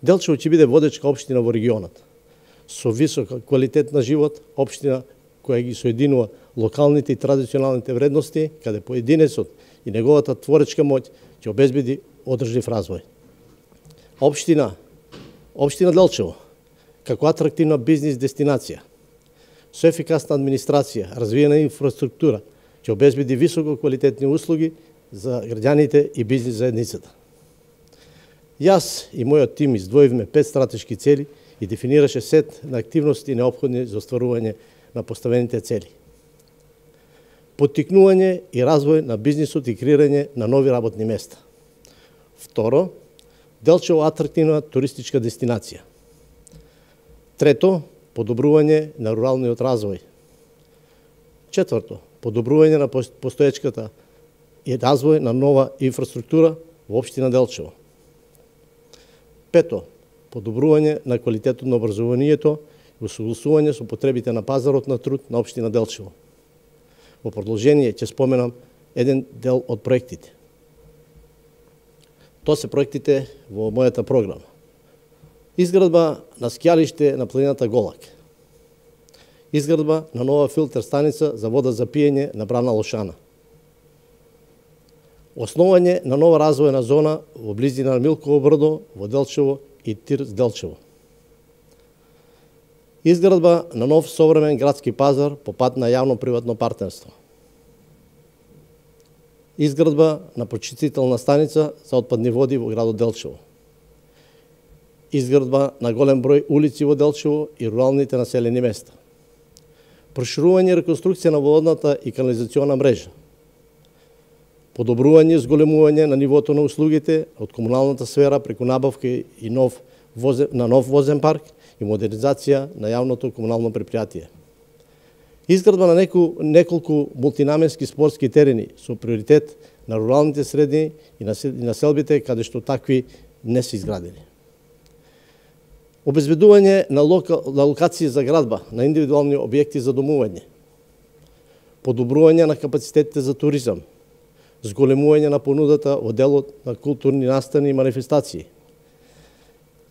Делчево ќе биде водечка општина во регионот, со висока квалитет на живот, општина која ги соединува локалните и традиционалните вредности, каде поединецот и неговата творечка моќ ќе обезбеди одржлив развој. Општина Делчево, како атрактивна бизнис дестинација, со ефикасна администрација, развиена инфраструктура, ќе обезбеди високо квалитетни услуги за граѓаните и бизнис заедницата. Јас и мојот тим издвоивме 5 стратешки цели и дефинираше сет на активности неопходни за остварување на поставените цели. Поттикнување и развој на бизнисот и креирање на нови работни места. Второ, Делчево атрактивна туристичка дестинација. Трето, подобрување на руралниот развој. Четврто, подобрување на постоечката и развој на нова инфраструктура во општина Делчево. Пето, подобрување на квалитетот на образованието и усогласување со потребите на пазарот на труд на општина Делчево. Во продолжение ќе споменам еден дел од проектите. Тоа се проектите во мојата програма. Изградба на скијалиште на планината Голак. Изградба на нова филтер станица за вода за пиење на брана Лошана. Основање на нова развојна зона во близина на Милково брдо во Делчево и Тирц Делчево. Изградба на нов современ градски пазар по пат на јавно-приватно партнерство. Изградба на почистителна станица за отпадни води во градот Делчево. Изградба на голем број улици во Делчево и руралните населени места. Проширување и реконструкција на водната и канализациона мрежа. Подобрување и зголемување на нивото на услугите од комуналната сфера преку набавка и нов возен парк и модернизација на јавното комунално предпријатие. Изградба на неколку мултинаменски спортски терени со приоритет на руралните средини и населбите каде што такви не се изградени. Обезбедување на локации за градба на индивидуални објекти за домување. Подобрување на капацитетите за туризам. Зголемување на понудата во делот на културни настани и манифестации.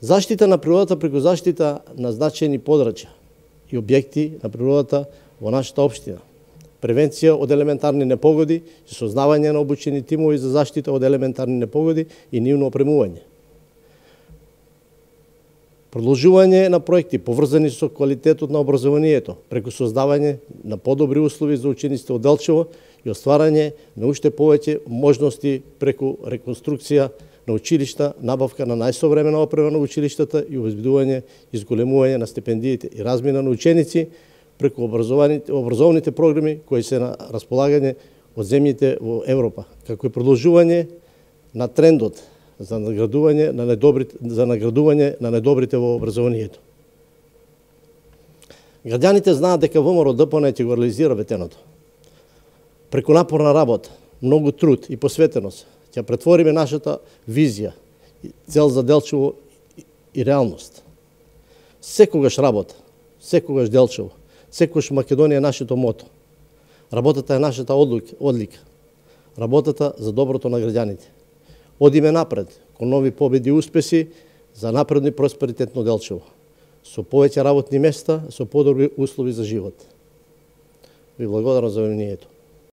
Заштита на природата преку заштита на значајни подрачја и објекти на природата во нашата општина. Превенција од елементарни непогоди и создавање на обучени тимови за заштита од елементарни непогоди и нивно опремување. Продолжување на проекти поврзани со квалитетот на образованието преку создавање на подобри услови за учениците од Делчево и остварање на уште повеќе можности преку реконструкција на училишта, набавка на најсовремена опрема на училиштата и обезбедување и зголемување на стипендиите и размена на ученици преку образовните програми кои се на располагање од земјите во Европа, како и продолжување на трендот за наградување на недобрите во образованието. Граѓаните знаат дека ВМРО ДПН ќе го реализира ветеното. Преку напорна работа, многу труд и посветеност ќе претвориме нашата визија, цел за Делчево и реалност. Секогаш работа, секогаш Делчево, секогаш Македонија е нашето мото. Работата е нашата одлика. Работата за доброто на граѓаните. Одиме напред, кон нови победи и успеси за напредно и просперитетно Делчево, со повеќе работни места, со подобри услови за живот. Ви благодарам за вниманието.